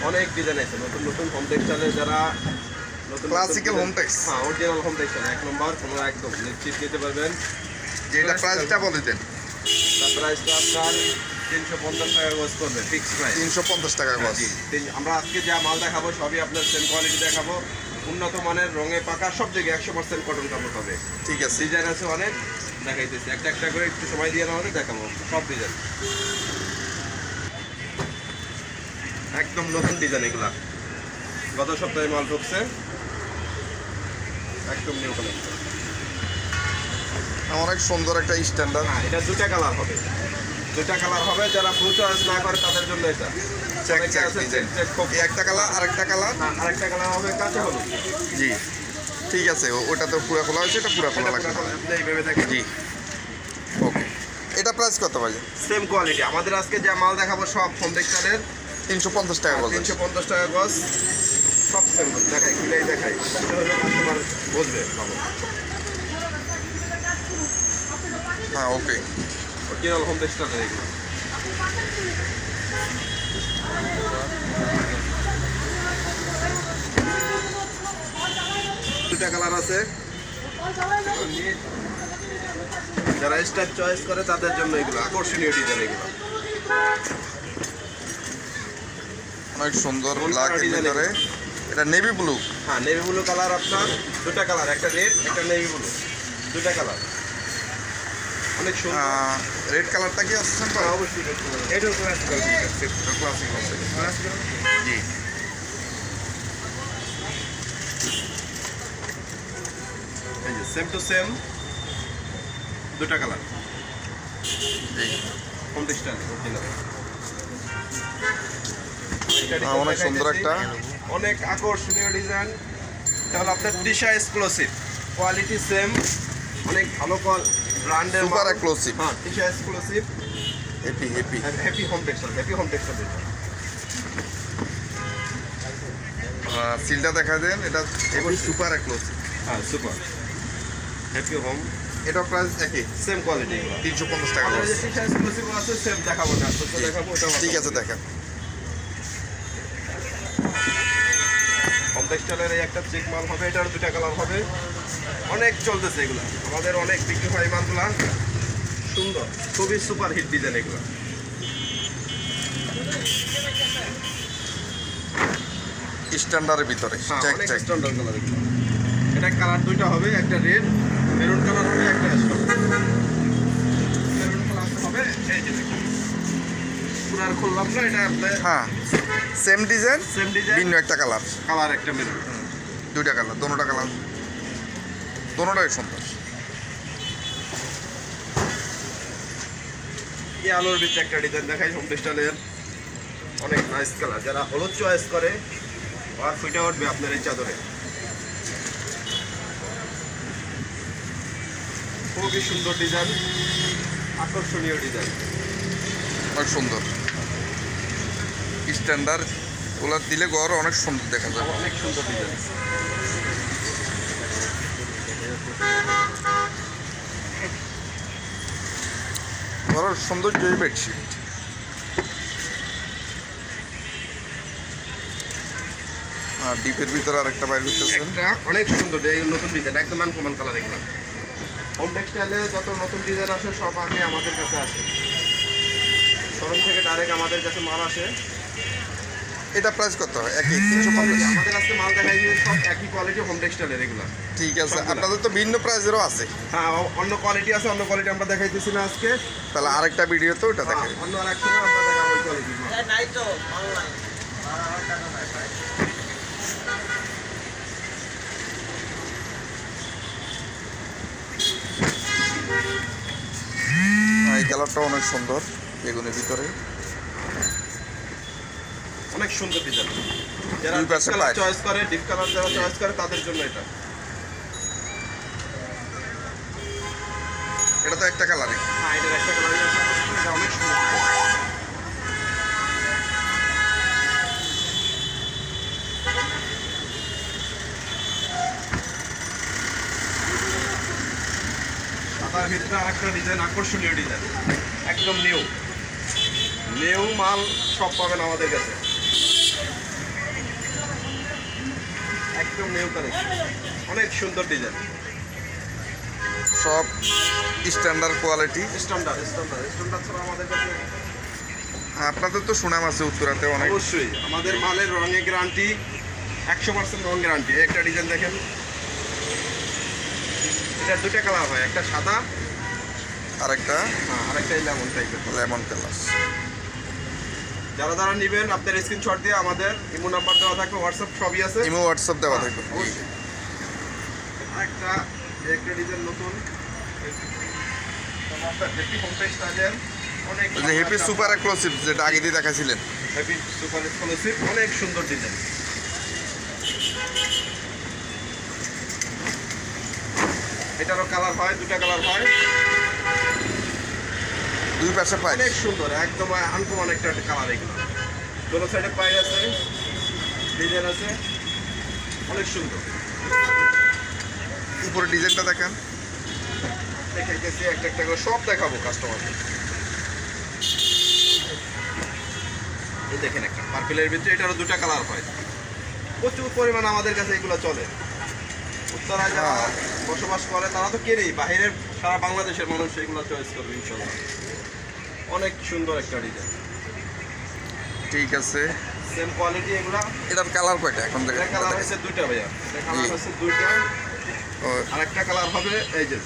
অনেক ডিজাইন আছে নতুন নতুন হোম টেক্সটাইলে যারা নতুন ক্লাসিক্যাল হোম টেক্স। হ্যাঁ অরিজিনাল হোম টেক্সটাইল এক নম্বর কোনো একদম নিশ্চিত নিতে পারবেন। যেটা প্রাইসটা বলে দেন। তার প্রাইসটা আপনার 350 টাকা গজ করবে ফিক্স প্রাইস। 350 টাকা গজ। আমরা আজকে যা মাল দেখাবো সবই আপনার সেম কোয়ালিটি দেখাবো, উন্নত মানের রঙে পাকা সব জায়গায় 100% কটন কাপড় হবে। ঠিক আছে, ডিজাইন আছে অনেক, দেখাইতেছি একটা একটা করে একটু সময় দিয়ে আমাদের দেখাবো সব ডিজাইন। একদম নতুন ডিজাইন এগুলা, গত সপ্তাহে মাল ঢুকছে, একদম নিউ কালেকশন। অনেক সুন্দর একটা স্ট্যান্ডার্ড। হ্যাঁ এটা দুটা কালার হবে, দুটা কালার হবে, যারা ফুল চয়েস না করে তাদের জন্য এটা চেক চেক ডিজাইন। এই একটা কালার আরেকটা কালার, আরেকটা কালার হবে কাঁচা হলুদ। জি ঠিক আছে, ওটা তো পুরো খোলা হয়েছে, এটা পুরো খোলা লাগবে। আপনি এইভাবে দেখেন। জি ওকে। এটা প্রাইস কত বাজে? সেম কোয়ালিটি আমাদের আজকে যা মাল দেখাবো সব হোম টেক্সটাইলের 350 টাকা গজ। 350 টাকা গজ, সব সেম দেখাই, খুলেই দেখাই, কাস্টমার বুঝবে ভালো। হ্যাঁ ওকে। অরিজিনাল হোম টেক্সটাইলের এগুলো। দুটা কালার আছে, যারা স্টাইল চয়েস করে তাদের জন্য এগুলো আকর্ষণীয় ডিজাইন। এগুলো অনেক সুন্দর ব্ল্যাক এর ভিতরে, এটা নেভি ব্লু। হ্যাঁ নেভি ব্লু কালার, আপনার দুটা কালার, একটা রেড একটা নেভি ব্লু, দুটা কালার অনেক সুন্দর। রেড কালারটা কি আছে স্যাম্পল? অবশ্যই এটাও ক্লাসিক্যাল ক্লাসিক আছে। জি এই যে সেম টু সেম দুটা কালার জি। Home textile original. অনেক সুন্দর একটা, অনেক আকর্ষণীয় ডিজাইন। তাহলে আপনার টিশা এক্সক্লুসিভ, কোয়ালিটি সেম, অনেক ভালো ব্র্যান্ডের সুপার এক্সক্লুসিভ। হ্যাঁ টিশা exclusive, happy happy happy home textile, happy home textile. সিলটা দেখা দেন, এটা হেভি সুপার এক্সক্লুসিভ। হ্যাঁ সুপার হ্যাপি হোম, এটা প্রাইস একই সেম কোয়ালিটি। 350 টাকা আমাদের গজ। যে টিশা এক্সক্লুসিভ আছে সেম দেখাবো না, তো দেখাবো ওটা। ঠিক আছে দেখেন। হোম টেক্সটাইলের এই একটা চেক মাল হবে, এটার দুটা কালার হবে, অনেক চলতেছে এগুলো, আমাদের অনেক বিক্রি হয় মালগুলা, সুন্দর খুবই সুপার হিট ডিজাইন এগুলো। স্ট্যান্ডার্ডের ভিতরে হ্যাঁ চেক অনেক চেক। স্ট্যান্ডার্ড কালার এগুলো। এটা কালার দুইটা হবে, একটা রেড মেরুন কালার হবে, একটা মেরুন কালার হবে। এই যে দেখুন পুরো আর খুললাম না, এটা আপনার হ্যাঁ সেম ডিজাইন, সেম ডিজাইন, ভিন্ন একটা কালার, কালার একটা মেরুন। দুইটা কালার, দোনোটা কালার, দোনোটাই সুন্দর। এই আলোর ভিতরে একটা ডিজাইন দেখাই হোম টেক্সটাইলের, অনেক নাইস কালার, যারা হলুদ চয়েস করে আর ফুটে উঠবে আপনার এই চাদরে। খুবই সুন্দর ডিজাইন, আকর্ষণীয় ডিজাইন। অনেক সুন্দর স্ট্যান্ডার্ড, ওগুলো দিলে ঘর অনেক সুন্দর দেখা যাবে। অনেক সুন্দর ডিজাইন। ঘরের সৌন্দর্যই বেডশিট। আর ডিপের ভিতরে আরেকটা বাইর করতেছেন, একটা অনেক সুন্দর এই নতুন ডিজাইন, একদম আনকমন কালার এগুলো। হোম টেক্সটাইলে যত নতুন ডিজাইন আসে সব আগে আমাদের কাছে আসে, শোরুম থেকে ডাইরেক্ট আমাদের কাছে মাল আসে। এটা প্রাইস কত? একই 350। আমাদের আজকে মাল দেখাই দিয়ে সব একই কোয়ালিটি হোম টেক্সটাইলের এগুলো। ঠিক আছে, আপনাদের তো ভিন্ন প্রাইসেরও আছে। হ্যাঁ অন্য কোয়ালিটি আছে, অন্য কোয়ালিটি আমরা দেখাইতেছি না আজকে, তাহলে আরেকটা ভিডিওতে ওটা দেখেন। অন্য আরেক সময় আমরা দেখাবো ওই কোয়ালিটি। এই কালারটা অনেক সুন্দর, বেগুনের ভিতরে অনেক সুন্দর ডিজাইন, যারা দুই পাশে কালার পায়। চয়েস করে, ডিপ কালার যারা চয়েস করে তাদের জন্য এটা। এটা তো একটা কালারই। হ্যাঁ এটার একটা কালার এটা অনেক সুন্দর design। সাদার ভিতরে আরেকটা ডিজাইন, আকর্ষণীয় ডিজাইন, একদম নিউ নিউ মাল সব পাবেন আমাদের কাছে। একদম নিউ কালেকশন, অনেক সুন্দর ডিজাইন। সব স্ট্যান্ডার্ড কোয়ালিটি। স্ট্যান্ডার্ড ছাড়া আমাদের কাছে আপনাদের তো সুনাম আছে উত্তরাতে অনেক। অবশ্যই আমাদের মালের রঙে গ্যারান্টি, 100% রং গ্যারান্টি। একটা ডিজাইন দেখেন, এটা দুটা কালার হয়, একটা সাদা আরেকটা আর একটা লেমন টাইপের। Lemon colour. যারা যারা নেবেন আপনার স্ক্রিনশট দিয়ে আমাদের ইমো নাম্বার দেওয়া থাকবে, হোয়াটসঅ্যাপ সবই আছে। ইমো হোয়াটসঅ্যাপ দেওয়া থাকবে। অবশ্যই। একটা ডিজাইন নতুন, হ্যাপি হোম স্টাইলের অনেক ওই যে হ্যাপি সুপার এক্সক্লুসিভ যেটা আগে দিয়ে দেখাছিলেন। হ্যাপি সুপার এক্সক্লুসিভ, অনেক সুন্দর ডিজাইন। এটারও কালার হয়, দুটা কালার হয়, দুই পাশে পাই। অনেক সুন্দর, একদম আনকমন একটা কালার। এগুলো দোনো সাইডে পাই আছে, ডিজাইন আছে, অনেক সুন্দর। উপরে ডিজাইনটা দেখেন। দেখাইতেছি একটা একটা করে, সব দেখাবো কাস্টমারকে। এই দেখেন একটা পার্পেলের ভিতরে, এটারও দুটা কালার হয়। প্রচুর পরিমাণ আমাদের কাছে এগুলো চলে। উত্তরায় যারা বসবাস করে তারা তো কেনেই, বাইরের সারা বাংলাদেশের মানুষ এগুলো চয়েস করবে ইনশাল্লাহ। অনেক সুন্দর একটা ডিজাইন, ঠিক আছে। সেম কোয়ালিটি এগুলা। এটার কালার কয়টা এখন এটা দেখেন? কালার হচ্ছে দুইটা ভাইয়া, এটা কালার হচ্ছে দুইটা। ও, আর একটা কালার হবে এই যে